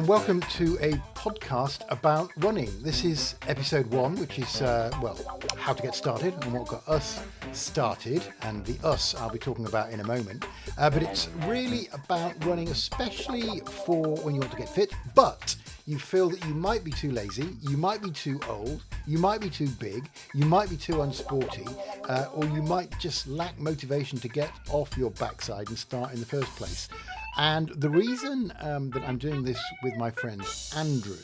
Welcome to a podcast about running. This is episode 1, which is, how to get started and what got us started. And the us I'll be talking about in a moment. But it's really about running, especially for when you want to get fit, but you feel that you might be too lazy, you might be too old, you might be too big, you might be too unsporty, or you might just lack motivation to get off your backside and start in the first place. And the reason that I'm doing this with my friend Andrew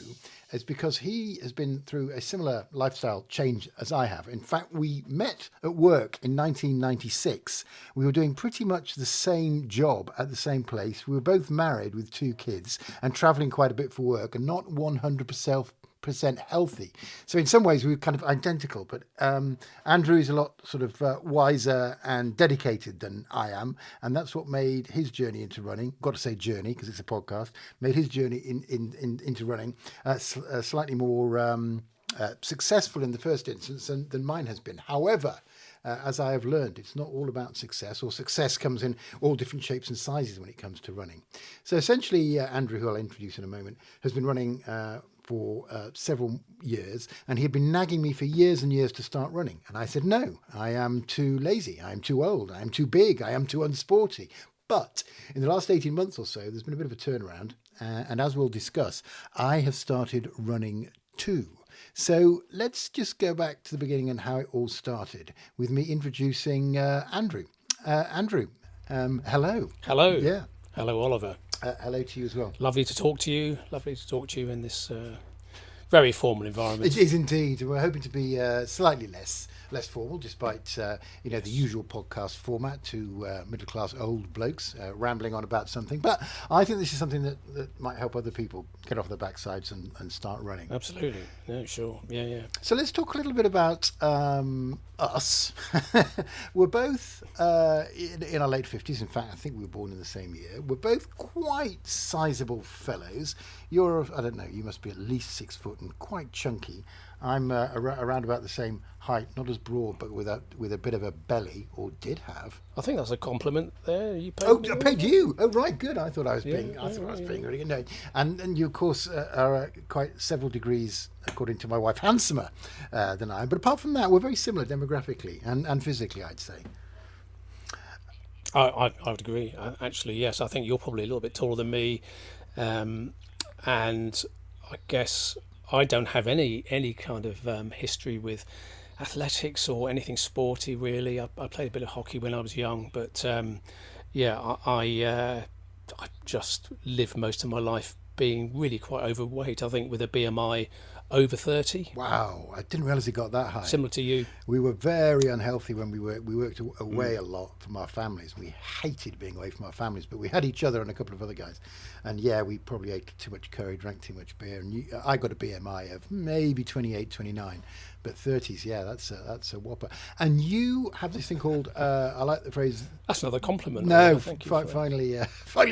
is because he has been through a similar lifestyle change as I have. In fact, we met at work in 1996. We were doing pretty much the same job at the same place. We were both married with 2 kids and travelling quite a bit for work and not 100% healthy. So in some ways we were kind of identical, but Andrew is a lot sort of wiser and dedicated than I am, and that's what made his journey into running, got to say journey because it's a podcast, made his journey into running slightly more successful in the first instance than mine has been. However, as I have learned, it's not all about success, or success comes in all different shapes and sizes when it comes to running. So essentially, Andrew, who I'll introduce in a moment, has been running for several years, and he had been nagging me for years and years to start running. And I said, no, I am too lazy, I am too old, I am too big, I am too unsporty. But in the last 18 months or so, there's been a bit of a turnaround. And as we'll discuss, I have started running too. So let's just go back to the beginning and how it all started with me introducing Andrew. Andrew, hello. Hello. Yeah. Hello, Oliver. Hello to you as well. Lovely to talk to you. Lovely to talk to you in this very formal environment. It is indeed. We're hoping to be slightly less formal, despite the usual podcast format to middle-class old blokes rambling on about something. But I think this is something that might help other people get off their backsides and start running. Absolutely. No, sure. Yeah. So let's talk a little bit about us. We're both in our late 50s. In fact, I think we were born in the same year. We're both quite sizable fellows. You're, I don't know, you must be at least 6 foot and quite chunky. I'm around about the same height, not as broad, but with a bit of a belly, or did have. I think that's a compliment there. You paid me? I paid you. Oh, right, good. I thought I was being really good. No. And you, of course, are quite several degrees, according to my wife, handsomer than I am. But apart from that, we're very similar demographically and physically, I'd say. I would agree. Actually, yes. I think you're probably a little bit taller than me, and I guess I don't have any kind of history with athletics or anything sporty really. I played a bit of hockey when I was young, but I just lived most of my life being really quite overweight. I think with a BMI over 30. Wow, I didn't realise it got that high. Similar to you. We were very unhealthy when we worked away a lot from our families. We hated being away from our families, but we had each other and a couple of other guys. And yeah, we probably ate too much curry, drank too much beer. And I got a BMI of maybe 28, 29. But 30s, yeah, that's a whopper. And you have this thing called, I like the phrase... That's another compliment. No, finally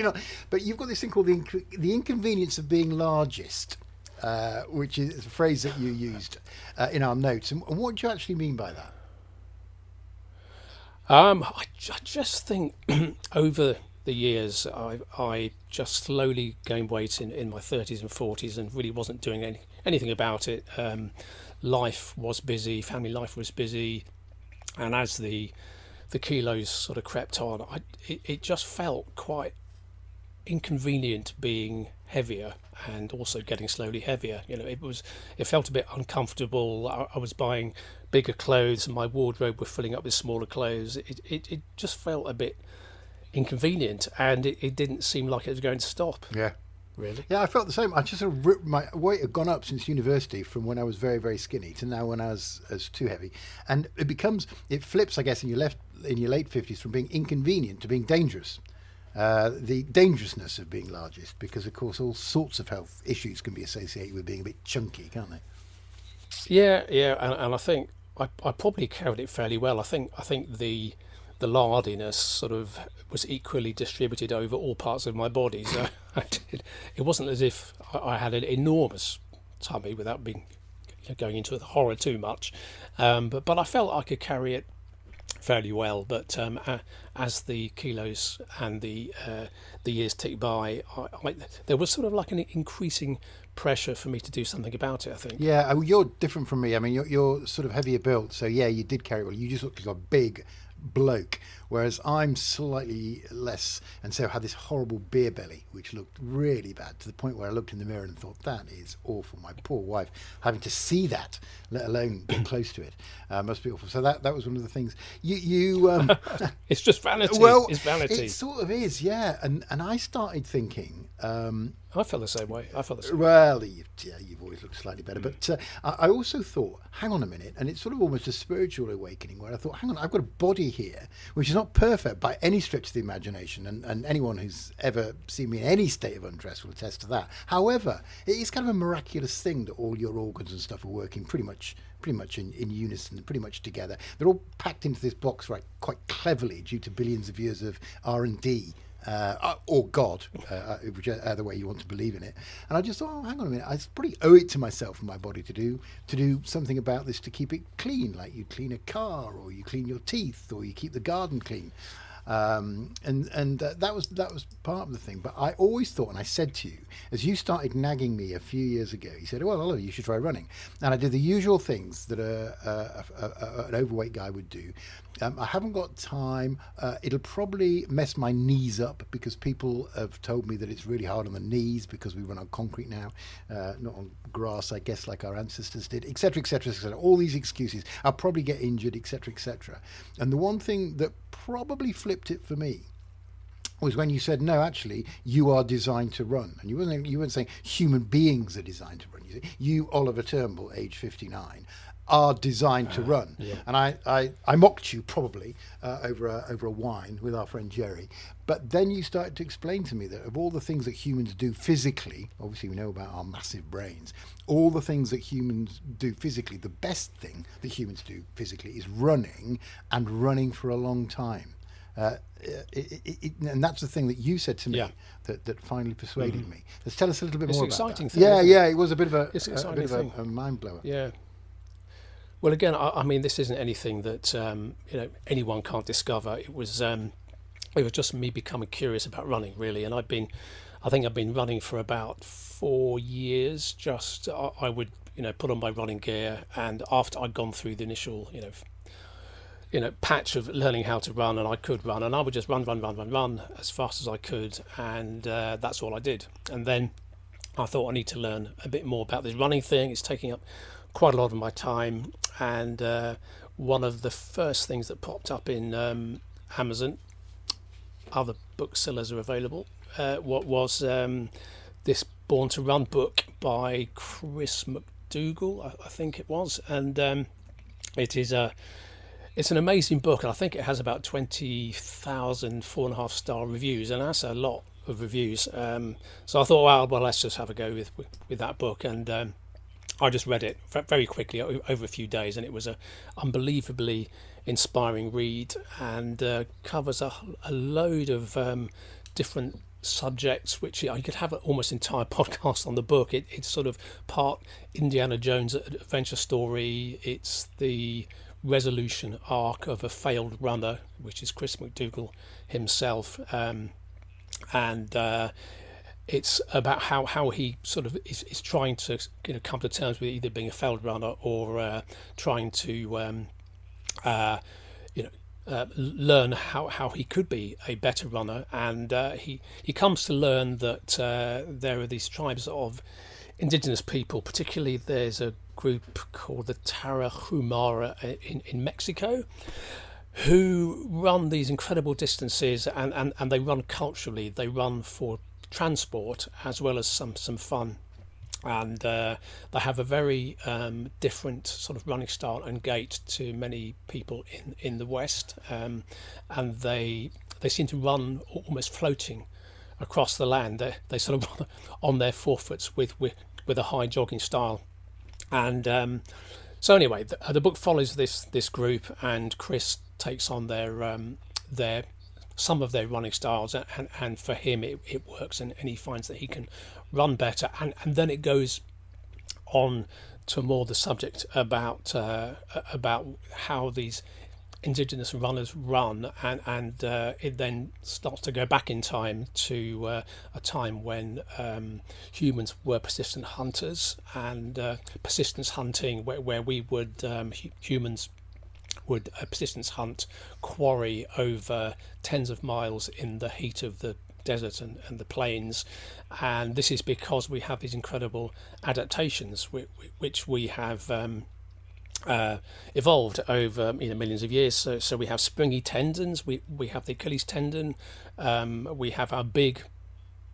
not. But you've got this thing called the inconvenience of being largest. Which is a phrase that you used in our notes. And what do you actually mean by that? I just think over the years, I just slowly gained weight in my 30s and 40s and really wasn't doing anything about it. Life was busy, family life was busy. And as the kilos sort of crept on, it just felt quite inconvenient being heavier and also getting slowly heavier. It felt a bit uncomfortable. I was buying bigger clothes and my wardrobe was filling up with smaller clothes. It just felt a bit inconvenient, and it didn't seem like it was going to stop. Yeah. Really? Yeah, I felt the same. I just my weight had gone up since university from when I was very, very skinny to now when I was too heavy. And it flips, I guess, in your late 50s from being inconvenient to being dangerous. The dangerousness of being largest, because of course all sorts of health issues can be associated with being a bit chunky, can't they? Yeah, and I think I probably carried it fairly well. I think the the lardiness sort of was equally distributed over all parts of my body. So it wasn't as if I had an enormous tummy without going into the horror too much. But I felt I could carry it fairly well. But as the kilos and the years ticked by, there was sort of like an increasing pressure for me to do something about it, I think. Yeah, you're different from me. I mean, you're sort of heavier built, so yeah, you did carry it well. You just looked like a big bloke, whereas I'm slightly less, and so I had this horrible beer belly, which looked really bad, to the point where I looked in the mirror and thought, that is awful. My poor wife having to see that, let alone get close to it, must be awful. So that was one of the things. You it's just vanity. Well, it's vanity. It sort of is, yeah. And I started thinking. I felt the same way. Well, you've always looked slightly better. But I also thought, hang on a minute, and it's sort of almost a spiritual awakening where I thought, hang on, I've got a body here which is not perfect by any stretch of the imagination, and anyone who's ever seen me in any state of undress will attest to that. However, it is kind of a miraculous thing that all your organs and stuff are working pretty much in unison, pretty much together. They're all packed into this box quite cleverly due to billions of years of R&D. Or God, whichever way you want to believe in it. And I just thought, hang on a minute, I probably owe it to myself and my body to do something about this, to keep it clean, like you clean a car, or you clean your teeth, or you keep the garden clean. That was part of the thing. But I always thought, and I said to you, as you started nagging me a few years ago, you said, well, Oliver, you should try running. And I did the usual things that an overweight guy would do. I haven't got time. It'll probably mess my knees up, because people have told me that it's really hard on the knees because we run on concrete now, not on grass, I guess, like our ancestors did, etc., etc., etc. All these excuses. I'll probably get injured, etc., etc. And the one thing that probably flipped it for me was when you said, no, actually, you are designed to run. And you weren't saying human beings are designed to run. You said, you, Oliver Turnbull, age 59, are designed to run. Yeah. And I mocked you probably over a wine with our friend Jerry. But then you started to explain to me that of all the things that humans do physically, obviously we know about our massive brains, all the things that humans do physically, the best thing that humans do physically is running, and running for a long time. And that's the thing that you said to me, Yeah. that finally persuaded me. Let's tell us a little bit It's more an about exciting that. thing, isn't it? Yeah, it was a bit of It's an exciting thing. a mind blower. Yeah. Well, again, I mean, this isn't anything that anyone can't discover. It was just me becoming curious about running, really. And I think I've been running for about 4 years. Just I would put on my running gear, and after I'd gone through the initial patch of learning how to run, and I could run, and I would just run as fast as I could, and that's all I did. And then I thought, I need to learn a bit more about this running thing. It's taking up quite a lot of my time, and one of the first things that popped up in Amazon, other booksellers are available, what was this Born to Run book by Chris McDougall, I think it was, and it's an amazing book, and I think it has about 20,000 4.5 star reviews, and that's a lot of reviews. So I thought, well, let's just have a go with that book, and I just read it very quickly over a few days, and it was a unbelievably inspiring read, and covers a load of different subjects, which you could have an almost entire podcast on the book. It's sort of part Indiana Jones adventure story. It's the resolution arc of a failed runner, which is Chris McDougall himself, and it's about how he sort of is trying to come to terms with either being a failed runner or trying to learn how he could be a better runner, and he comes to learn that there are these tribes of indigenous people, particularly there's a group called the Tarahumara in Mexico, who run these incredible distances, and they run culturally. They run for transport as well as some fun, and they have a very different sort of running style and gait to many people in the West, and they seem to run almost floating across the land. They sort of run on their forefoots with a high jogging style. And so anyway, the book follows this group, and Chris takes on their some of their running styles, and for him it works, and he finds that he can run better, and then it goes on to more the subject about how these indigenous runners run, and it then starts to go back in time to a time when humans were persistent hunters, and persistence hunting where we would humans would persistence hunt quarry over tens of miles in the heat of the desert and the plains, and this is because we have these incredible adaptations which we have evolved over millions of years. So we have springy tendons, we have the Achilles tendon, we have our big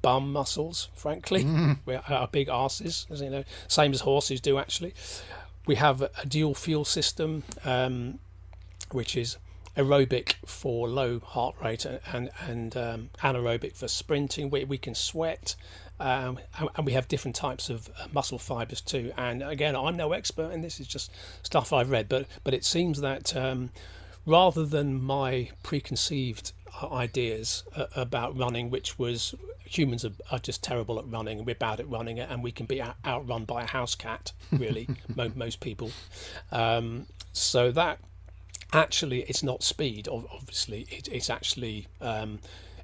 bum muscles, frankly, our big arses, as you know, same as horses do actually. We have a dual fuel system, which is aerobic for low heart rate and anaerobic for sprinting. We can sweat, and we have different types of muscle fibers too. And again, I'm no expert, and this is just stuff I've read, but it seems that rather than my preconceived ideas about running, which was humans are just terrible at running, and we're bad at running, and we can be outrun by a house cat, really, most people. So that actually, it's not speed, obviously, it's actually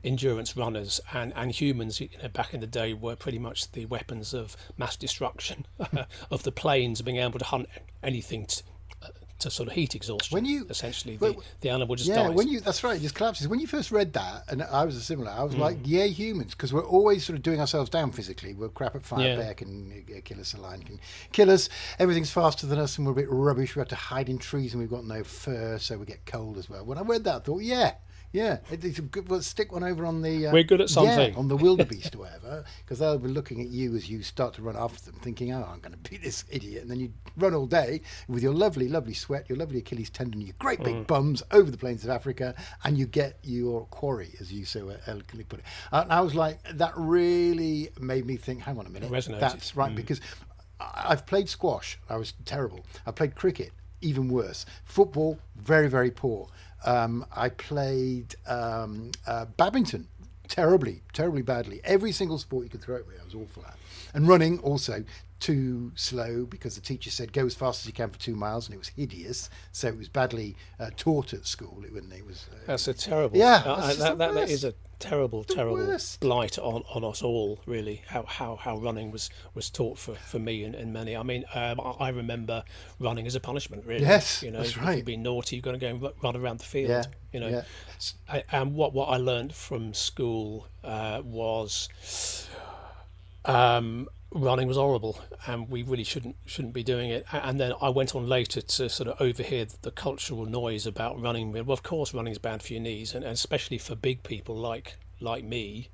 endurance runners, and humans back in the day were pretty much the weapons of mass destruction of the plains, being able to hunt anything to sort of heat exhaustion. Essentially the animal just dies. That's right, it just collapses. When you first read that, and I was similar, I was like, yay humans, because we're always sort of doing ourselves down physically. We're crap at fire, bear can kill us, a lion can kill us, everything's faster than us, and we're a bit rubbish. We have to hide in trees, and we've got no fur, so we get cold as well. When I read that, I thought, it's a good. Well, stick one over on the. We're good at something. On the wildebeest or whatever, because they'll be looking at you as you start to run after them, thinking, "Oh, I'm going to beat this idiot," and then you run all day with your lovely, lovely sweat, your lovely Achilles tendon, your great big bums over the plains of Africa, and you get your quarry, as you so eloquently put it. And I was like, that really made me think. Hang on a minute, it resonated. That's right, because I've played squash. I was terrible. I played cricket, even worse. Football, very, very poor. I played badminton terribly badly. Every single sport you could throw at me, I was awful at. And running also too slow, because the teacher said go as fast as you can for 2 miles, and it was hideous. So it was badly taught at school. That's a terrible. That is a terrible blight on us all, really. How running was taught for me and many. I mean, I remember running as a punishment, really. Yes, that's right. If you've been naughty, you're going to go and run around the field. And what I learned from school was running was horrible, and we really shouldn't be doing it. And then I went on later to sort of overhear the cultural noise about running. Well, of course, running is bad for your knees, and especially for big people like me,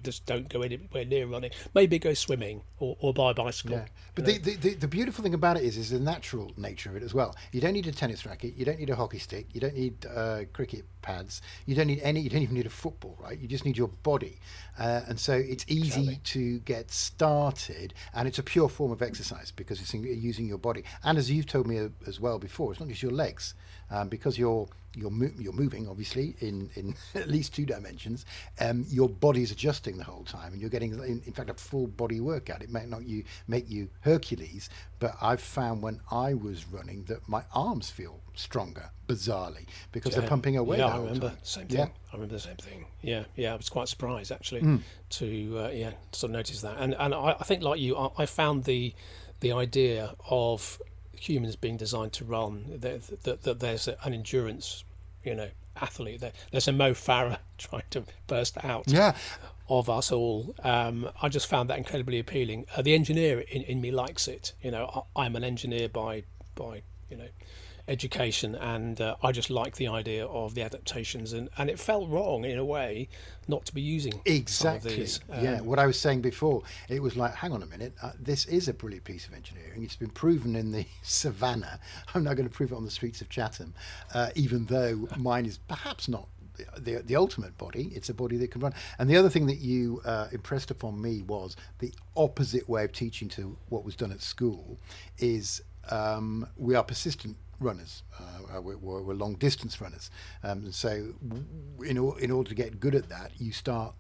just don't go anywhere near running. Maybe go swimming or buy a bicycle. Yeah. But the beautiful thing about it is the natural nature of it as well. You don't need a tennis racket, you don't need a hockey stick, you don't need cricket pads, you don't even need a football, right? You just need your body. And so it's easy to get started, and it's a pure form of exercise because it's using your body. And as you've told me as well before, it's not just your legs, because you're moving, obviously, in at least 2 dimensions. Your body's adjusting the whole time, and you're getting, in fact, a full body workout. It may not make you Hercules, but I've found when I was running that my arms feel stronger, bizarrely, because they're pumping away. I remember the same thing. I remember the same thing. I was quite surprised actually to sort of notice that. And I think, like you, I found the idea of humans being designed to run, that there's an endurance, athlete. There's a Mo Farah trying to burst out of us all. I just found that incredibly appealing. The engineer in me likes it. I'm an engineer by education, and I just like the idea of the adaptations, and it felt wrong in a way not to be using exactly some of these. What I was saying before, it was like, hang on a minute, this is a brilliant piece of engineering. It's been proven in the savannah. I'm now going to prove it on the streets of Chatham, even though mine is perhaps not the ultimate body. It's a body that can run. And the other thing that you impressed upon me was the opposite way of teaching to what was done at school is we are persistent runners. We're long distance runners. So in order to get good at that, you start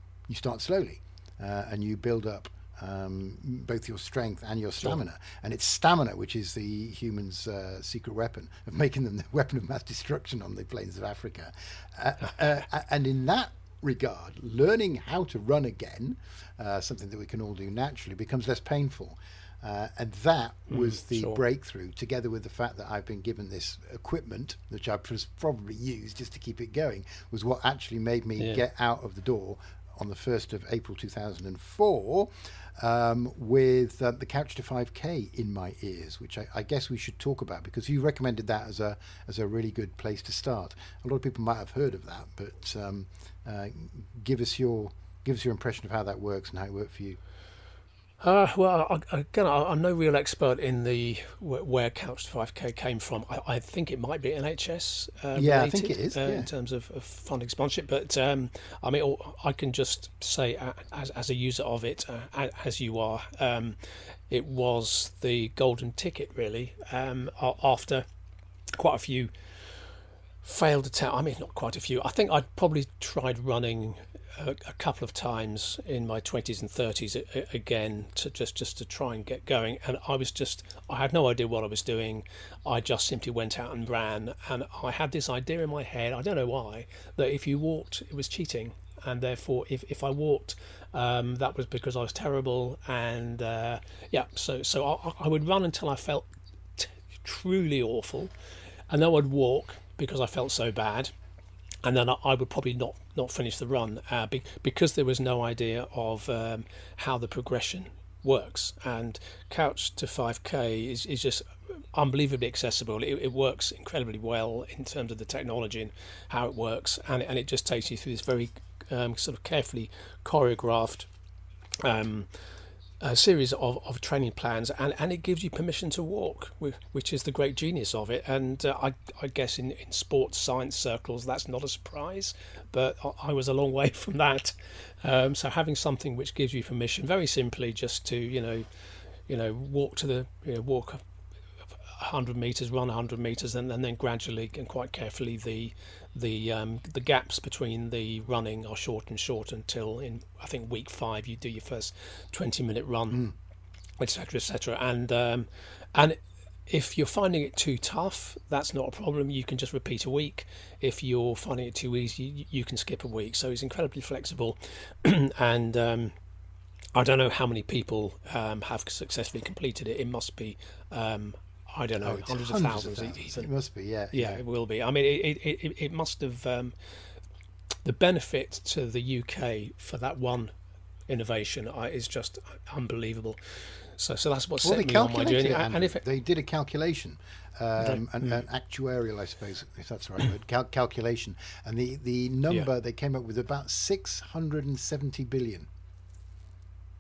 slowly, and you build up both your strength and your stamina. And it's stamina which is the human's secret weapon of making them the weapon of mass destruction on the plains of Africa. And in that regard, learning how to run again, something that we can all do naturally, becomes less painful. And that was the breakthrough, together with the fact that I've been given this equipment, which I've probably used just to keep it going, was what actually made me get out of the door on the 1st of April 2004 with the Couch to 5K in my ears, which I guess we should talk about, because you recommended that as a really good place to start. A lot of people might have heard of that, but give us your impression of how that works and how it worked for you. Well, again, I'm no real expert in where Couch to 5K came from. I think it might be NHS related, I think it is, in terms of funding sponsorship. But I mean, I can just say, as a user of it, as you are, it was the golden ticket, really. After quite a few failed attempts, I mean, not quite a few. I think I'd probably tried running a couple of times in my 20s and 30s again, to just to try and get going, and I had no idea what I was doing. I just simply went out and ran, and I had this idea in my head, I don't know why, that if you walked it was cheating, and therefore if I walked, that was because I was terrible. And so I would run until I felt truly awful, and then I'd walk because I felt so bad, and then I would probably not finish the run, because there was no idea of how the progression works. And Couch to 5K is just unbelievably accessible. It works incredibly well in terms of the technology and how it works, and it just takes you through this very sort of carefully choreographed a series of training plans, and it gives you permission to walk, which is the great genius of it. And I guess in sports science circles that's not a surprise, but I was a long way from that. So having something which gives you permission, very simply, just to walk 100 meters, run 100 meters, and then gradually and quite carefully the gaps between the running are short until in, I think, week 5 you do your first 20-minute run, etc. And if you're finding it too tough, that's not a problem. You can just repeat a week. If you're finding it too easy, you can skip a week. So it's incredibly flexible. And I don't know how many people have successfully completed it. It must be I don't know, hundreds of thousands even. It must be, yeah. Yeah, it will be. I mean, it must have, the benefit to the UK for that one innovation is just unbelievable. So that's what set me on my journey. And if they did a calculation, an actuarial, I suppose, if that's the right word, calculation, and the number they came up with about 670 billion.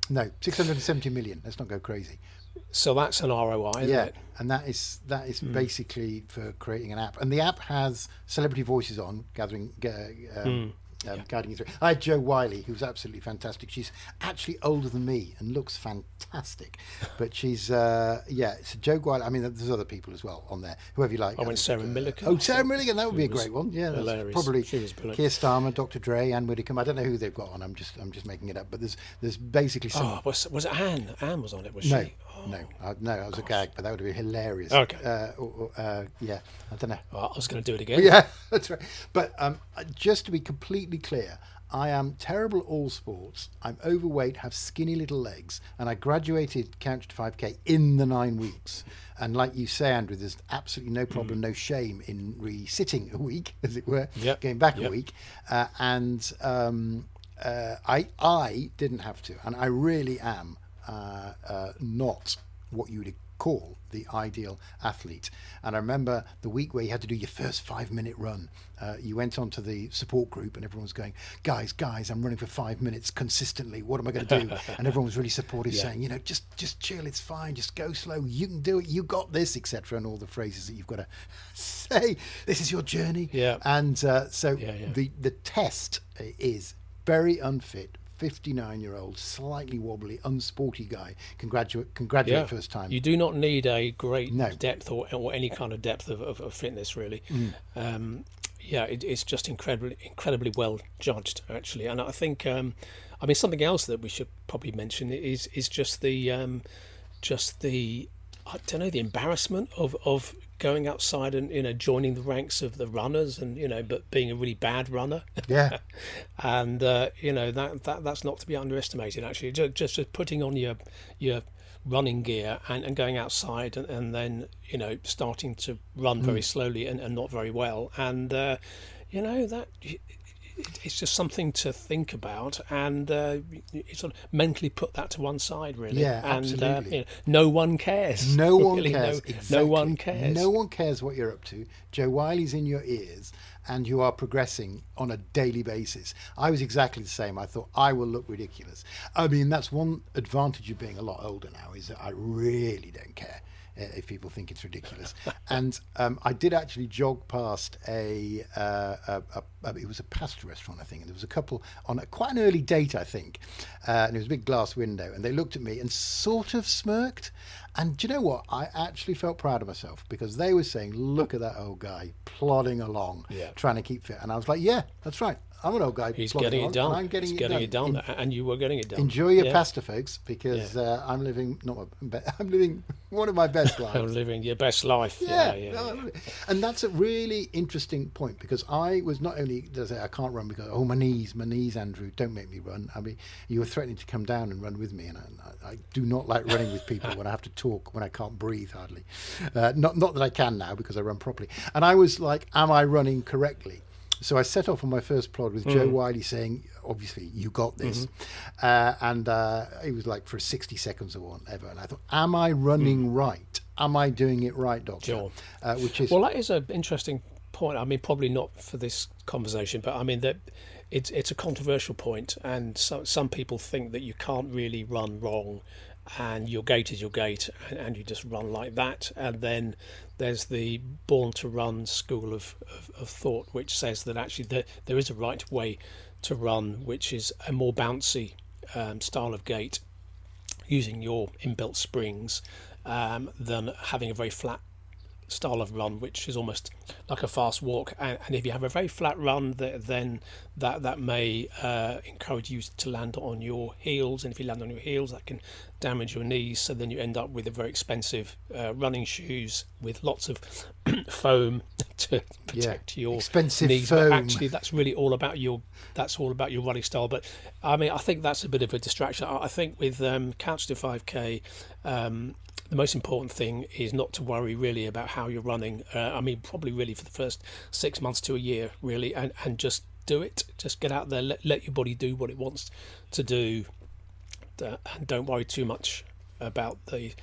No, 670 million. Let's not go crazy. So that's an ROI, isn't it? And that is basically for creating an app. And the app has celebrity voices on, guiding you through. I had Jo Wiley, who's absolutely fantastic. She's actually older than me and looks fantastic. But she's, so Jo Wiley, I mean, there's other people as well on there, whoever you like. I went Sarah Millican. Oh, Sarah Millican, that would be a great one. Yeah, hilarious. Probably She was brilliant. Keir Starmer, Dr. Dre, Anne Widdecombe. I don't know who they've got on. I'm just making it up. But there's basically some. Oh, was it Anne? Anne was on it, was no. she? No, that was a gag, but that would have been hilarious. Okay. I don't know. Well, I was going to do it again. Yeah, that's right. But just to be completely clear, I am terrible at all sports. I'm overweight, have skinny little legs, and I graduated Couch to 5K in the 9 weeks. And like you say, Andrew, there's absolutely no problem, no shame in re-sitting a week, as it were, going back a week. I didn't have to, and I really am not what you would call the ideal athlete. And I remember the week where you had to do your first 5-minute run. You went onto the support group and everyone was going, guys, I'm running for 5 minutes consistently. What am I going to do? And everyone was really supportive, saying, just chill, it's fine, just go slow, you can do it, you got this, etc. And all the phrases that you've got to say, this is your journey. And the test is very unfit 59-year-old, slightly wobbly, unsporty guy can graduate Yeah. first time. You do not need a great No. depth or any kind of depth of fitness, really. It's just incredibly well judged, actually. And I think, something else that we should probably mention is just the I don't know, the embarrassment of going outside and joining the ranks of the runners, and but being a really bad runner. Yeah. And that's not to be underestimated, actually. Just putting on your running gear and going outside and then starting to run very slowly and not very well, and that it's just something to think about, and sort of mentally put that to one side, really. Yeah, and absolutely. No one cares. No one Really, cares. Exactly. No one cares. No one cares what you're up to. Joe Wiley's in your ears, and you are progressing on a daily basis. I was exactly the same. I thought I will look ridiculous. I mean, that's one advantage of being a lot older now, is that I really don't care if people think it's ridiculous. And I did actually jog past it was a pasta restaurant, I think, and there was a couple on quite an early date, I think, and it was a big glass window, and they looked at me and sort of smirked. And do you know what? I actually felt proud of myself, because they were saying, look at that old guy plodding along, trying to keep fit. And I was like, yeah, that's right. I'm an old guy. He's getting it done. I'm getting it done. And you were getting it done. Enjoy your pasta, folks, because I'm living I'm living one of my best lives. I'm living your best life. Yeah. And that's a really interesting point, because I was not only does I can't run because my knees, Andrew, don't make me run. I mean, you were threatening to come down and run with me, and I do not like running with people when I have to talk, when I can't breathe hardly. Not that I can now, because I run properly. And I was like, am I running correctly? So I set off on my first plod with Joe Wiley saying, obviously, you got this. And it was like for 60 seconds or whatever. And I thought, am I running right? Am I doing it right, Doctor? Sure. Which is... Well, that is an interesting point. I mean, probably not for this conversation, but I mean, that it's a controversial point. And some people think that you can't really run wrong, and your gait is your gait, and you just run like that. And then there's the born to run school of thought, which says that actually there is a right way to run, which is a more bouncy style of gait, using your inbuilt springs, than having a very flat style of run, which is almost like a fast walk. And if you have a very flat run, then that may encourage you to land on your heels, and if you land on your heels, that can damage your knees, so then you end up with a very expensive running shoes with lots of foam to protect your expensive knees. foam. But actually, that's all about your running style. But I mean, I think that's a bit of a distraction. I think with Couch to 5K, the most important thing is not to worry really about how you're running. I mean, probably really for the first 6 months to a year, really, and just do it. Just get out there, let your body do what it wants to do, and don't worry too much about the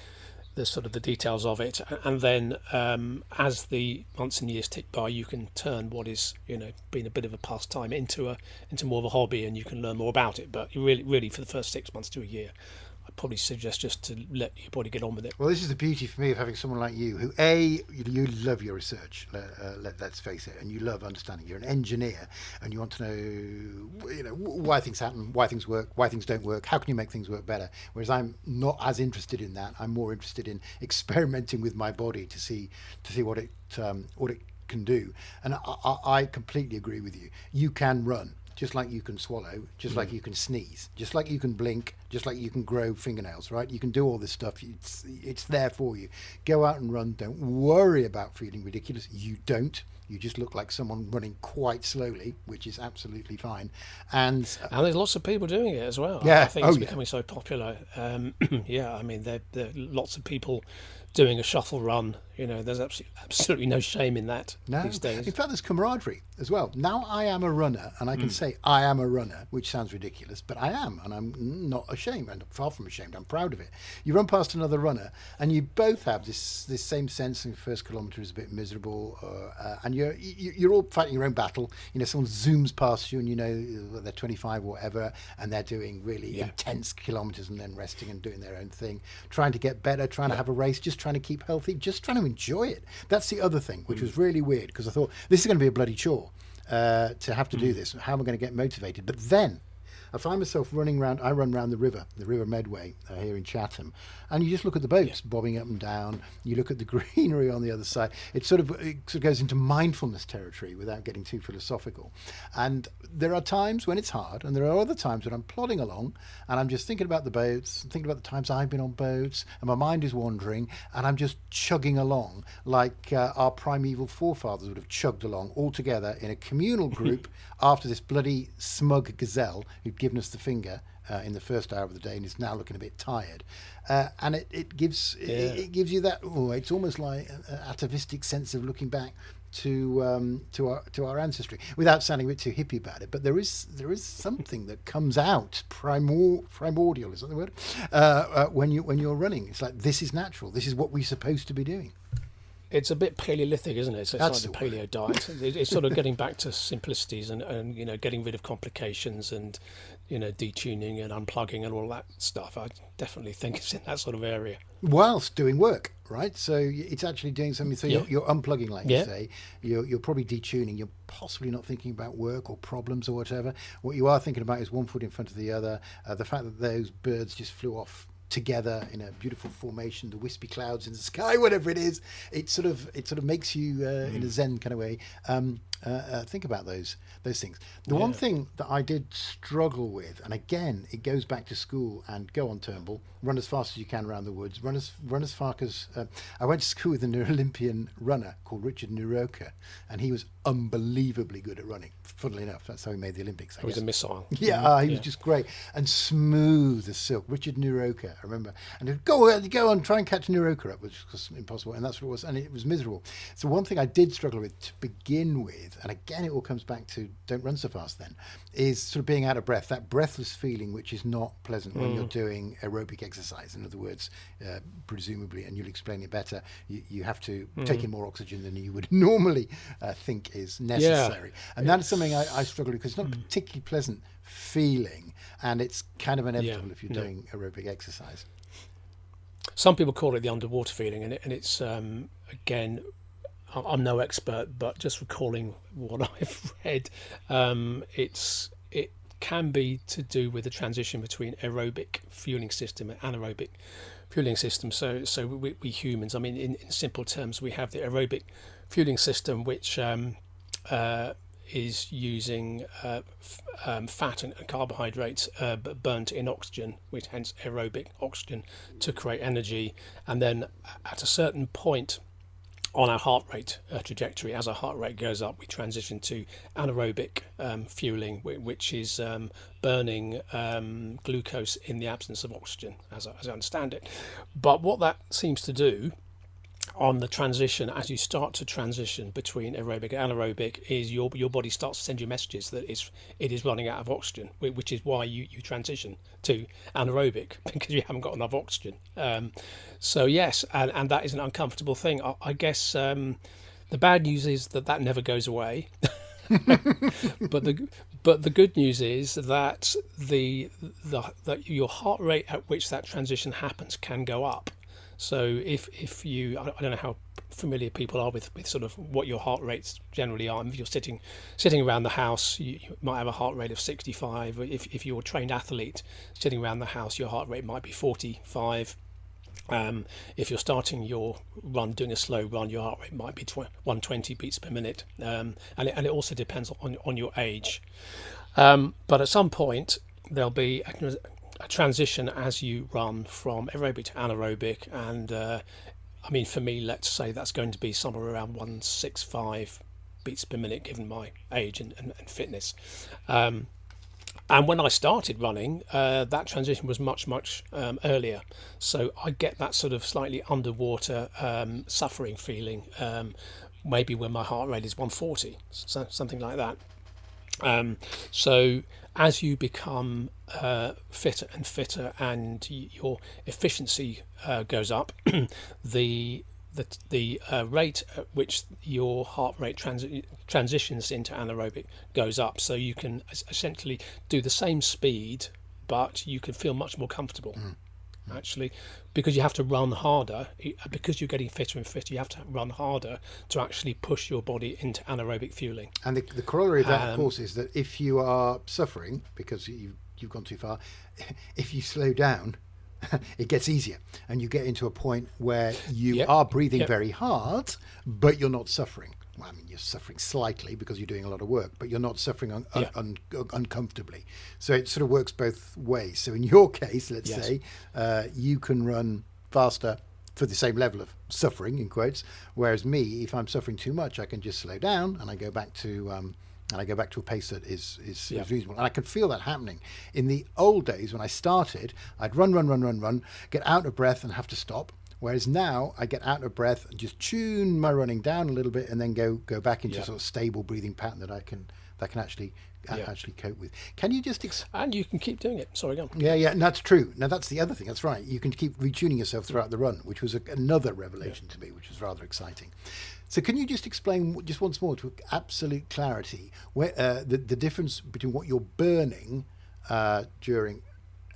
sort of the details of it. And then as the months and years tick by, you can turn what is been a bit of a pastime into more of a hobby, and you can learn more about it. But really for the first 6 months to a year, I'd probably suggest just to let your body get on with it. Well, this is the beauty for me of having someone like you, who you love your research, let's face it, and you love understanding. You're an engineer, and you want to know why things happen, why things work, why things don't work, how can you make things work better. Whereas I'm not as interested in that. I'm more interested in experimenting with my body to see what it can do. And I completely agree with you. You can run, just like you can swallow, just like you can sneeze, just like you can blink, just like you can grow fingernails, right? You can do all this stuff. It's there for you. Go out and run. Don't worry about feeling ridiculous. You don't. You just look like someone running quite slowly, which is absolutely fine. And there's lots of people doing it as well. Yeah. I think it's becoming so popular. Yeah, I mean, there are lots of people doing a shuffle run. There's absolutely no shame in that these days. In fact, there's camaraderie as well. Now I am a runner, and I can say I am a runner, which sounds ridiculous, but I am, and I'm not ashamed, and far from ashamed. I'm proud of it. You run past another runner, and you both have this same sense. The first kilometre is a bit miserable, and you're all fighting your own battle. Someone zooms past you, and they're 25 or whatever, and they're doing really intense kilometres and then resting and doing their own thing, trying to get better, trying to have a race, just trying to keep healthy, just trying to enjoy it. That's the other thing, which was really weird, because I thought this is going to be a bloody chore to have to do this. How am I going to get motivated? But then I find myself running around. I run around the River Medway here in Chatham, and you just look at the boats bobbing up and down. You look at the greenery on the other side. It sort of goes into mindfulness territory without getting too philosophical. And there are times when it's hard, and there are other times when I'm plodding along and I'm just thinking about the boats, thinking about the times I've been on boats, and my mind is wandering, and I'm just chugging along like our primeval forefathers would have chugged along all together in a communal group after this bloody smug gazelle who'd given us the finger in the first hour of the day and is now looking a bit tired. And it gives you that, it's almost like an atavistic sense of looking back to our ancestry, without sounding a bit too hippie about it. But there is something that comes out primordial, is that the word? When you're running, it's like, this is natural. This is what we're supposed to be doing. It's a bit Paleolithic, isn't it? So it's That's like the paleo diet. It's sort of getting back to simplicities and getting rid of complications and detuning and unplugging and all that stuff. I definitely think it's in that sort of area. Whilst doing work, right? So it's actually doing something. So you're unplugging, like you say. You're probably detuning. You're possibly not thinking about work or problems or whatever. What you are thinking about is one foot in front of the other. The fact that those birds just flew off together in a beautiful formation, the wispy clouds in the sky, whatever it is, it sort of makes you in a Zen kind of way think about those things. The one thing that I did struggle with, and again it goes back to school, and go on Turnbull, run as fast as you can around the woods, run as far as I went to school with an Olympian runner called Richard Nuroka, and he was unbelievably good at running. Funnily enough, that's how he made the Olympics. He was a missile. He was just great and smooth as silk. Richard Nuroka, I remember. And he'd go on, try and catch Nuroka up, which was impossible, and that's what it was, and it was miserable. So one thing I did struggle with to begin with, and again it all comes back to don't run so fast then, is sort of being out of breath, that breathless feeling which is not pleasant when you're doing aerobic exercise. In other words, presumably, and you'll explain it better, you have to take in more oxygen than you would normally think is necessary. And that is something I struggle with, because it's not a particularly pleasant feeling, and it's kind of inevitable if you're doing aerobic exercise. Some people call it the underwater feeling, and it's again, I'm no expert, but just recalling what I've read, it can be to do with the transition between aerobic fueling system and anaerobic fueling system. So we humans, I mean, in simple terms, we have the aerobic fueling system, which is using fat and carbohydrates burnt in oxygen, which hence aerobic oxygen, to create energy. And then at a certain point on our heart rate trajectory, as our heart rate goes up, we transition to anaerobic fueling, which is burning glucose in the absence of oxygen, as I understand it. But what that seems to do on the transition, as you start to transition between aerobic and anaerobic, is your body starts to send you messages that it is running out of oxygen, which is why you transition to anaerobic, because you haven't got enough oxygen. So yes, and that is an uncomfortable thing. I guess the bad news is that never goes away. but the good news is that that your heart rate at which that transition happens can go up. So if you, I don't know how familiar people are with sort of what your heart rates generally are. If you're sitting around the house, you might have a heart rate of 65. If you're a trained athlete sitting around the house, your heart rate might be 45. If you're starting your run, doing a slow run, your heart rate might be 120 beats per minute. And it also depends on your age. But at some point, there'll be a transition as you run from aerobic to anaerobic, and I mean, for me, let's say that's going to be somewhere around 165 beats per minute, given my age and fitness. And when I started running, that transition was much earlier, so I get that sort of slightly underwater suffering feeling, maybe when my heart rate is 140, something like that. So as you become fitter and fitter, and your efficiency goes up, the rate at which your heart rate transitions into anaerobic goes up. So you can essentially do the same speed, but you can feel much more comfortable. Actually, because you have to run harder, because you're getting fitter and fitter, you have to run harder to actually push your body into anaerobic fueling. And the corollary of that, of course, is that if you are suffering because you you've gone too far. If you slow down, it gets easier, and you get into a point where you are breathing very hard, but you're not suffering. Well, I mean, you're suffering slightly because you're doing a lot of work, but you're not suffering uncomfortably. So it sort of works both ways. So in your case, let's say, you can run faster for the same level of suffering, in quotes, whereas me, if I'm suffering too much, I can just slow down and I go back to a pace that is reasonable. And I can feel that happening. In the old days when I started, I'd run, get out of breath and have to stop. Whereas now I get out of breath and just tune my running down a little bit and then go back into sort of stable breathing pattern that I can actually cope with. Can you just and you can keep doing it. Sorry, go on. Yeah, and that's true. Now that's the other thing. That's right. You can keep retuning yourself throughout the run, which was another revelation to me, which was rather exciting. So can you just explain just once more to absolute clarity where the difference between what you're burning during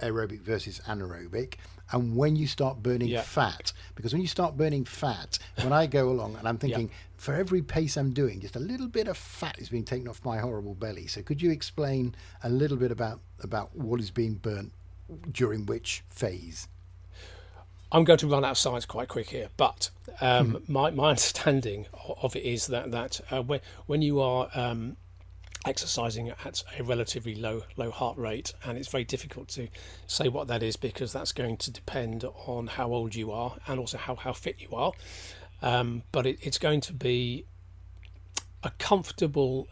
aerobic versus anaerobic, and when you start burning fat? Because when you start burning fat, when I go along and I'm thinking, for every pace I'm doing, just a little bit of fat is being taken off my horrible belly. So could you explain a little bit about what is being burnt during which phase? I'm going to run out of science quite quick here, but my understanding of it is that when you are exercising at a relatively low heart rate, and it's very difficult to say what that is because that's going to depend on how old you are and also how fit you are, but it's going to be a comfortable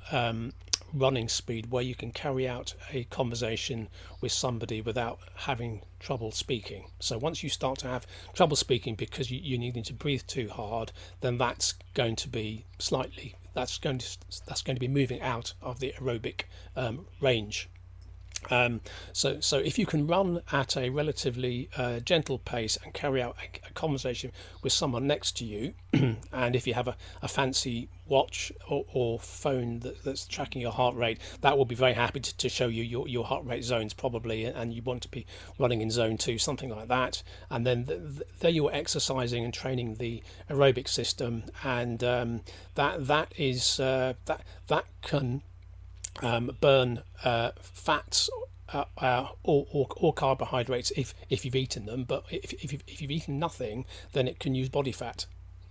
running speed where you can carry out a conversation with somebody without having trouble speaking. So once you start to have trouble speaking because you're needing to breathe too hard, then that's going to be moving out of the aerobic range. So if you can run at a relatively gentle pace and carry out a conversation with someone next to you, and if you have a fancy watch or phone that's tracking your heart rate, that will be very happy to show you your heart rate zones probably, and you want to be running in zone 2, something like that. And then there you're exercising and training the aerobic system, and that can burn fats or carbohydrates if you've eaten them, but if you've eaten nothing, then it can use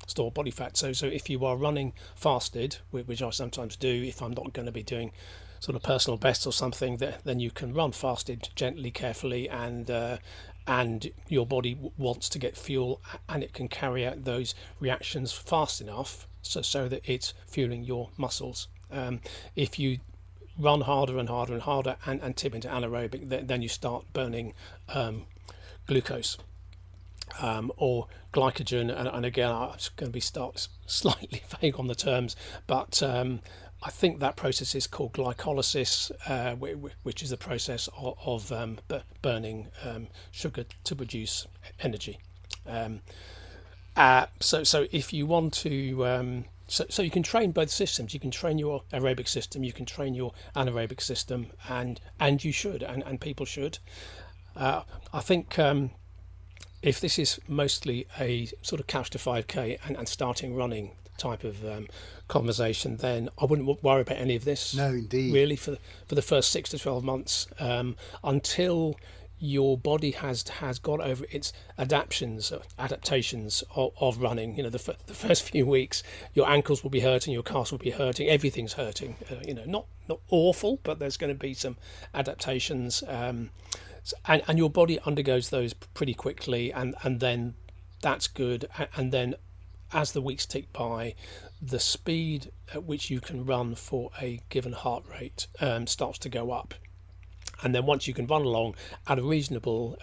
store body fat. So if you are running fasted, which I sometimes do if I'm not going to be doing sort of personal bests or something, then you can run fasted gently, carefully, and your body wants to get fuel, and it can carry out those reactions fast enough so that it's fueling your muscles. If you run harder and harder and harder and tip into anaerobic, then you start burning glucose or glycogen, and again I'm just going to start slightly vague on the terms, but I think that process is called glycolysis, which is the process of burning sugar to produce energy. So if you want to So you can train both systems. You can train your aerobic system, you can train your anaerobic system, and you should, and people should. I think if this is mostly a sort of couch to 5K and starting running type of conversation, then I wouldn't worry about any of this. No, indeed. Really, for the first 6 to 12 months, until your body has got over its adaptations of running. The first few weeks, your ankles will be hurting, your calves will be hurting, everything's hurting. Not awful, but there's going to be some adaptations, and your body undergoes those pretty quickly, and then that's good. And then as the weeks tick by, the speed at which you can run for a given heart rate starts to go up. And then once you can run along at a reasonable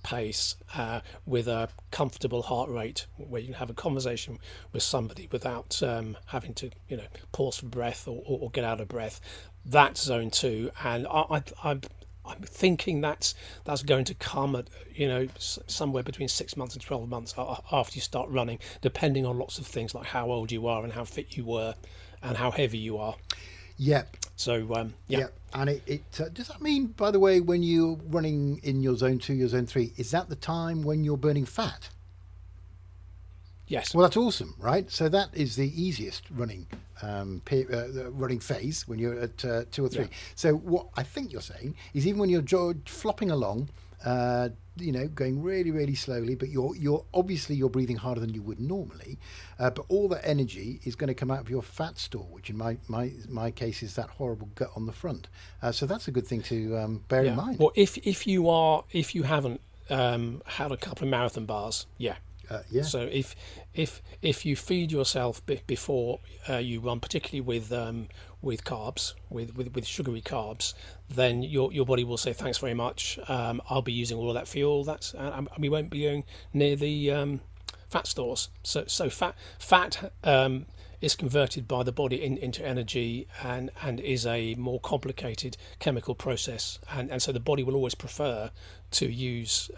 pace with a comfortable heart rate, where you can have a conversation with somebody without having to, pause for breath or get out of breath, that's zone 2. And I'm thinking that's going to come at somewhere between 6 months and 12 months after you start running, depending on lots of things like how old you are and how fit you were and how heavy you are. Yep. So Yep. And it does that mean, by the way, when you're running in your zone 2, your zone 3, is that the time when you're burning fat? Yes. Well, that's awesome, right? So that is the easiest running running phase when you're at 2 or 3. Yeah. So what I think you're saying is even when you're flopping along, going really, really slowly, but you're obviously you're breathing harder than you would normally, but all that energy is going to come out of your fat store, which in my case is that horrible gut on the front. So that's a good thing to bear in mind. Well, if you haven't had a couple of marathon bars, yeah. So if you feed yourself before you run, particularly with carbs, with sugary carbs, then your body will say thanks very much. I'll be using all of that fuel. We won't be going near the fat stores. So fat is converted by the body into energy and is a more complicated chemical process, and so the body will always prefer to use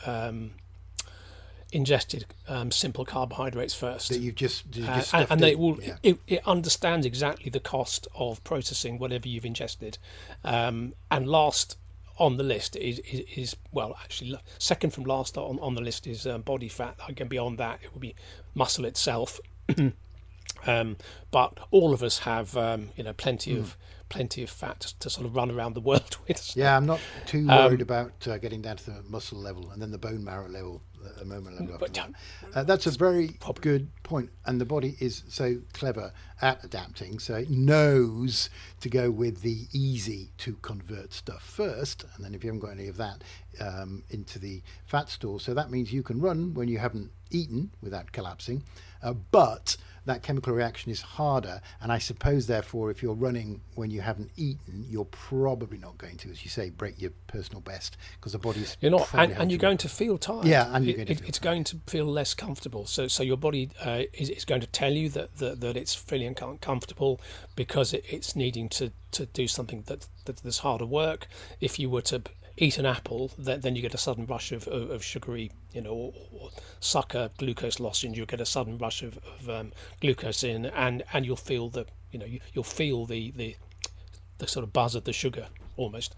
ingested simple carbohydrates first. That you've just and then it understands exactly the cost of processing whatever you've ingested, and last on the list is well, actually second from last on the list is body fat. Again, beyond that it will be muscle itself. But all of us have plenty of fat to sort of run around the world with. So. Yeah, I'm not too worried about getting down to the muscle level and then the bone marrow level at the moment level after that. That's a very good point, and the body is so clever at adapting, so it knows to go with the easy to convert stuff first, and then if you haven't got any of that into the fat store, so that means you can run when you haven't eaten without collapsing, but that chemical reaction is harder, and I suppose therefore if you're running when you haven't eaten, you're probably not going to, as you say, break your personal best, because the body's you're not, and you're going to feel tired. Yeah, and it's going to feel less comfortable. So your body is going to tell you that it's feeling uncomfortable because it's needing to do something that's harder work. If you were to eat an apple, then you get a sudden rush of sugary, or suck a glucose lozenge, you'll get a sudden rush of glucose in, and you'll feel you'll feel the sort of buzz of the sugar almost.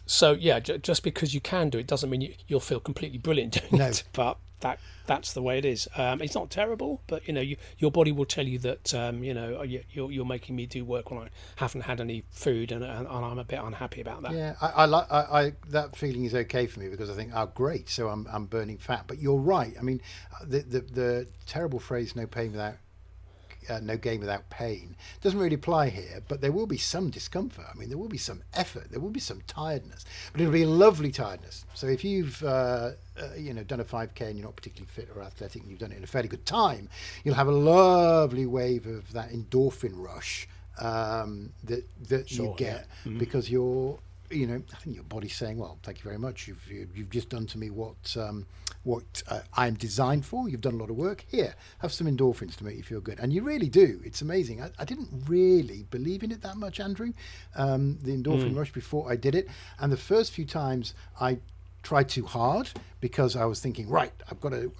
So yeah, just because you can do it doesn't mean you'll feel completely brilliant doing it. But that's the way it is. It's not terrible, but your body will tell you that you're making me do work when I haven't had any food, and I'm a bit unhappy about that. Yeah, I that feeling is okay for me, because I think, oh great, so I'm burning fat. But you're right. I mean, the terrible phrase "no gain without pain" doesn't really apply here, but there will be some discomfort. I mean, there will be some effort, there will be some tiredness, but it'll be a lovely tiredness. So if you've done a 5k and you're not particularly fit or athletic and you've done it in a fairly good time, you'll have a lovely wave of that endorphin rush that you get, because you're I think your body's saying, well, thank you very much, you've just done to me what I'm designed for. You've done a lot of work. Here, have some endorphins to make you feel good. And you really do. It's amazing. I didn't really believe in it that much, Andrew, the endorphin rush, before I did it. And the first few times I tried too hard, because I was thinking, right, I've got to do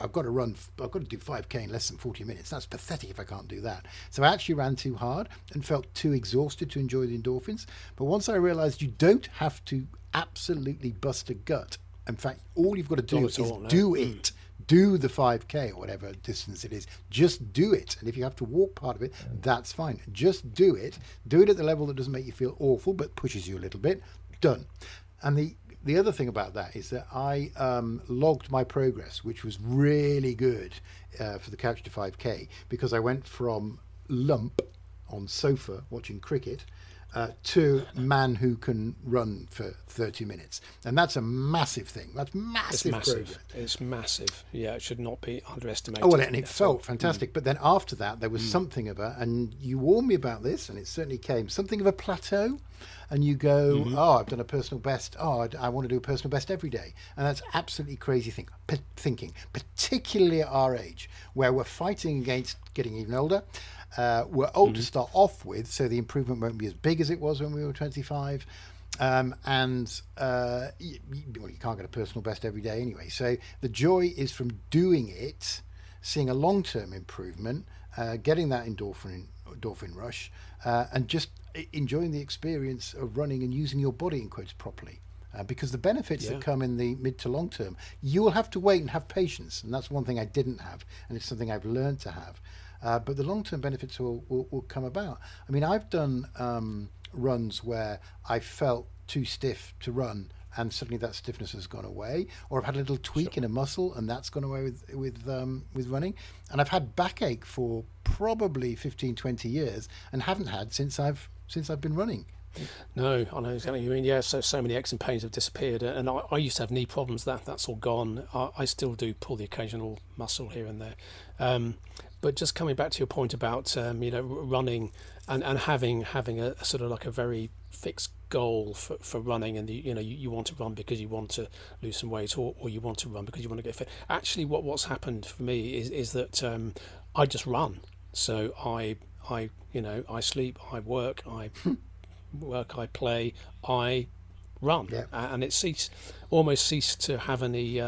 5k in less than 40 minutes. That's pathetic if I can't do that. So I actually ran too hard and felt too exhausted to enjoy the endorphins. But once I realized you don't have to absolutely bust a gut. In fact, all you've got to do is do it. Do the 5k or whatever distance it is. Just do it. And if you have to walk part of it, that's fine. Just do it. Do it at the level that doesn't make you feel awful but pushes you a little bit. Done. And the other thing about that is that I logged my progress, which was really good for the Couch to 5k, because I went from lump on sofa watching cricket to man who can run for 30 minutes. And that's a massive thing. That's massive progress. It's massive. Yeah, it should not be underestimated. Oh, well, and it felt fantastic. But then after that, there was something of and you warned me about this, and it certainly came, something of a plateau. And you go, oh, I've done a personal best. Oh, I want to do a personal best every day. And that's absolutely crazy thinking, particularly at our age, where we're fighting against getting even older. We're old to start off with, so the improvement won't be as big as it was when we were 25. You can't get a personal best every day anyway. So the joy is from doing it, seeing a long-term improvement, getting that endorphin rush, and just enjoying the experience of running and using your body in quotes properly. because the benefits that come in the mid to long term, you will have to wait and have patience. And that's one thing I didn't have. And it's something I've learned to have. But the long-term benefits will come about. I mean, I've done runs where I felt too stiff to run, and suddenly that stiffness has gone away. Or I've had a little tweak in a muscle, and that's gone away with running. And I've had backache for probably 15, 20 years, and haven't had since I've been running. No, I know exactly what you mean. Yeah, so many aches and pains have disappeared, and I used to have knee problems. That's all gone. I still do pull the occasional muscle here and there. But just coming back to your point about running and having a sort of like a very fixed goal for running, and you want to run because you want to lose some weight, or you want to run because you want to get fit. Actually, what's happened for me is that I just run. So I sleep, I work, I play, I run, and it almost ceased to have any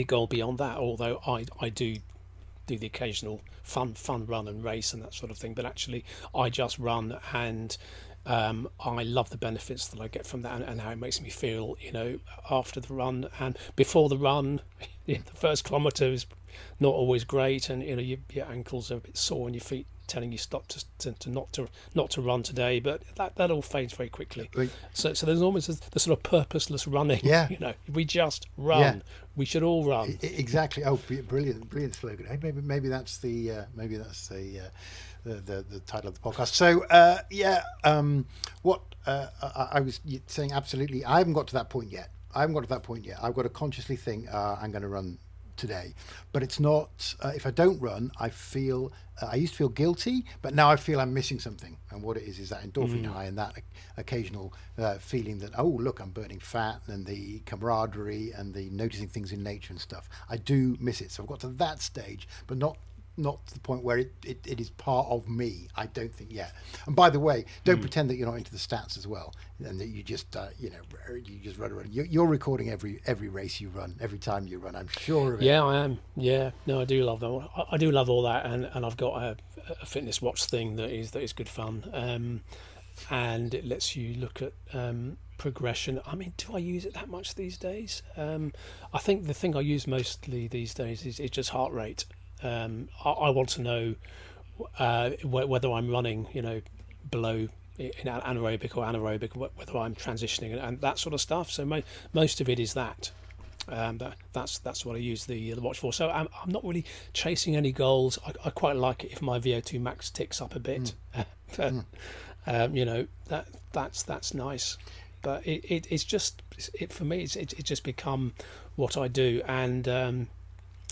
goal beyond that. Although I do the occasional fun run and race and that sort of thing, but actually I just run, and I love the benefits that I get from that, and how it makes me feel, after the run and before the run. The first kilometre is not always great, and your ankles are a bit sore and your feet telling you stop to not to run today, but that all fades very quickly. Right. So there's almost the sort of purposeless running. Yeah. We just run. Yeah. We should all run. Exactly. Oh, brilliant slogan. Hey, maybe that's the title of the podcast. So what I was saying, absolutely, I haven't got to that point yet. I've got to consciously think I'm going to run today, but it's not. If I don't run, I feel. I used to feel guilty, but now I feel I'm missing something. And what it is that endorphin high, and that occasional feeling that, oh look, I'm burning fat, and the camaraderie and the noticing things in nature and stuff. I do miss it. So I've got to that stage, but not to the point where it is part of me. I don't think yet. And by the way, don't pretend that you're not into the stats as well, and that you just you just run around. You're recording every race you run, every time you run. I'm sure of it. Yeah, I am. Yeah, no, I do love that. I do love all that, and I've got a fitness watch thing that is good fun, and it lets you look at progression. I mean, do I use it that much these days? I think the thing I use mostly these days is just heart rate. I want to know whether I'm running, below in anaerobic or anaerobic, whether I'm transitioning and that sort of stuff. So most of it is that. That's what I use the watch for. So I'm not really chasing any goals. I quite like it if my VO2 max ticks up a bit. That's nice. But it's just for me. It's just become what I do, and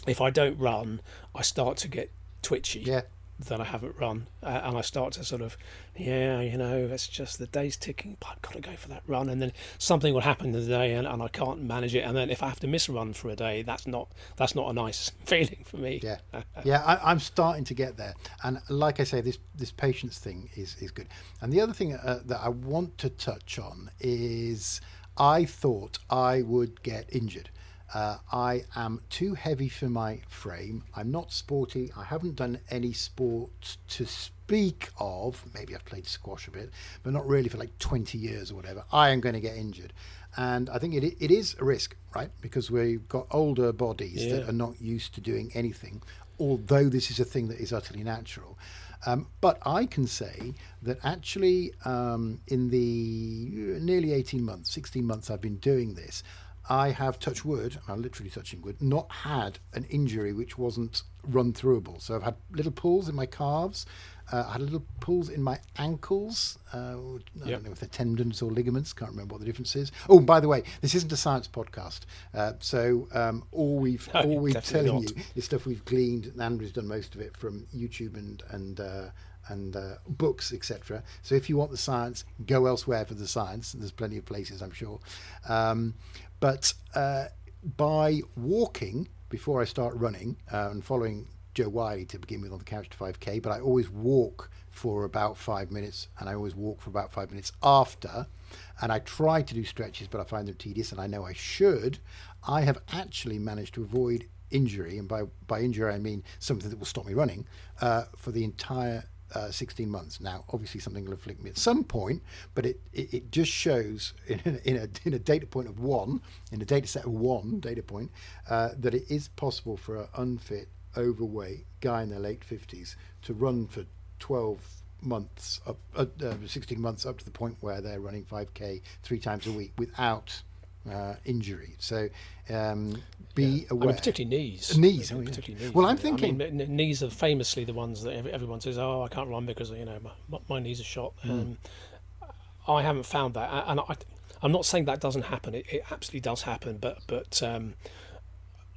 if I don't run, I start to get twitchy that I haven't run, and I start to sort of, it's just the day's ticking, but I've got to go for that run, and then something will happen in the day, and I can't manage it, and then if I have to miss a run for a day, that's not a nice feeling for me. I'm starting to get there, and like I say, this patience thing is good. And the other thing that I want to touch on is I thought I would get injured. I am too heavy for my frame. I'm not sporty. I haven't done any sport to speak of. Maybe I've played squash a bit, but not really for like 20 years or whatever. I am going to get injured. And I think it is a risk, right? Because we've got older bodies that are not used to doing anything, although this is a thing that is utterly natural. But I can say that actually in the nearly 16 months I've been doing this, I have, touched wood, I'm literally touching wood, not had an injury which wasn't run throughable. So I've had little pulls in my calves, I had little pulls in my ankles. I don't know if they're tendons or ligaments, can't remember what the difference is. Oh, by the way, this isn't a science podcast. So all we're telling you is stuff we've gleaned, and Andrew's done most of it from YouTube and books, etc. So if you want the science, go elsewhere for the science. There's plenty of places, I'm sure. But by walking before I start running and following Joe Wiley to begin with on the Couch to 5K, but I always walk for about 5 minutes, and I always walk for about 5 minutes after, and I try to do stretches, but I find them tedious, and I know I should. I have actually managed to avoid injury, and by injury I mean something that will stop me running, for the entire 16 months. Now, obviously, something will afflict me at some point, but it just shows in a data point of one, in a data set of one data point, that it is possible for an unfit, overweight guy in their late 50s to run for 12 months, 16 months, up to the point where they're running 5K 3 times a week without injury. So be aware. I mean, particularly knees. Knees. Particularly knees. Well, I'm thinking. I mean, knees are famously the ones that everyone says, "Oh, I can't run because my knees are shot." I haven't found that, and I'm not saying that doesn't happen. It absolutely does happen, but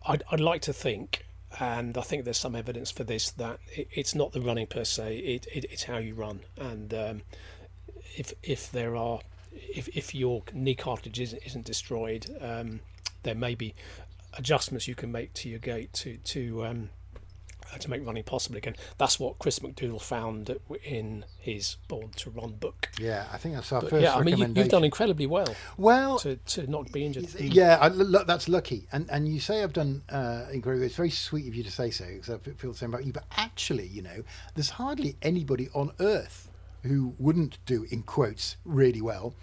I'd like to think, and I think there's some evidence for this, that it's not the running per se. It's how you run, and if your knee cartilage isn't destroyed, there may be adjustments you can make to your gait to make running possible again. That's what Chris McDougall found in his Born to Run book. Yeah, I think that's our first recommendation. I mean, you've done incredibly well. Well, to not be injured. Yeah, that's lucky. And you say I've done incredibly. It's very sweet of you to say so, because I feel the same about you. But actually, there's hardly anybody on earth who wouldn't do, in quotes, really well,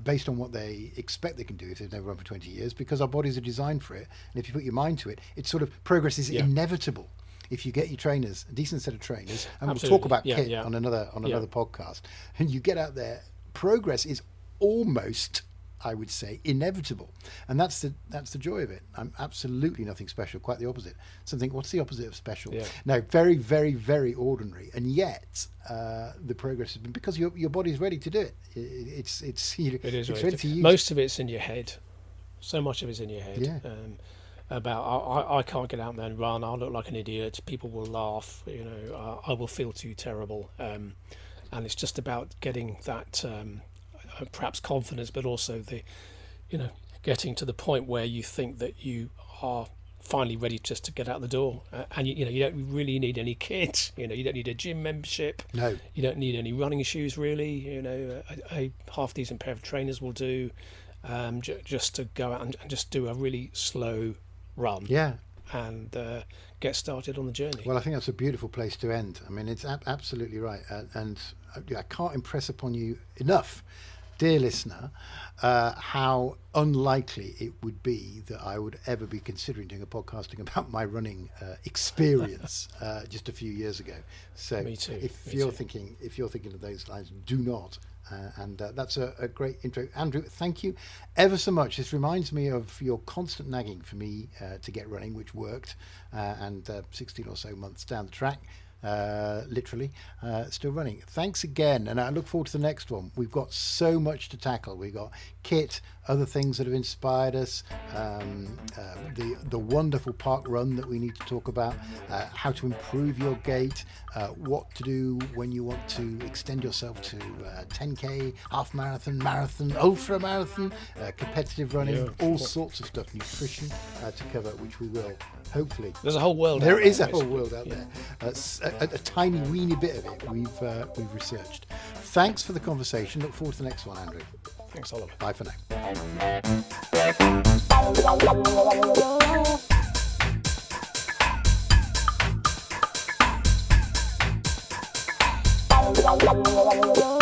based on what they expect they can do if they've never run for 20 years, because our bodies are designed for it. And if you put your mind to it, it's sort of, progress is inevitable. If you get your trainers, a decent set of trainers, and Absolutely. we'll talk about kit on another podcast, and you get out there, progress is almost, I would say, inevitable. And that's the joy of it. I'm absolutely nothing special, quite the opposite. What's the opposite of special? Yeah. No, very, very, very ordinary. And yet the progress has been, because your body's ready to do it. It's ready to use. Most of it's in your head. So much of it's in your head. Yeah. About I can't get out there and run. I'll look like an idiot. People will laugh. I will feel too terrible. And it's just about getting that perhaps confidence, but also getting to the point where you think that you are finally ready just to get out the door, and you don't really need any kit. You don't need a gym membership. No, you don't need any running shoes really. A half decent pair of trainers will do, just to go out and just do a really slow run. Yeah. And get started on the journey. Well, I think that's a beautiful place to end. I mean, it's absolutely right, and I can't impress upon you enough, dear listener, how unlikely it would be that I would ever be considering doing a podcasting about my running experience just a few years ago. So, Me too. If you're thinking of those lines, do not. And that's a great intro. Andrew, thank you ever so much. This reminds me of your constant nagging for me to get running, which worked, and 16 or so months down the track, literally, still running. Thanks again, and I look forward to the next one. We've got so much to tackle. We've got kit, other things that have inspired us, the wonderful park run that we need to talk about, how to improve your gait, what to do when you want to extend yourself to 10k, half marathon, ultra marathon, competitive running, all sorts of stuff, nutrition to cover, which we will hopefully. There's a whole world. There is a whole world out there. A tiny weeny bit of it we've researched. Thanks for the conversation. Look forward to the next one, Andrew. Thanks, Oliver. Bye for now.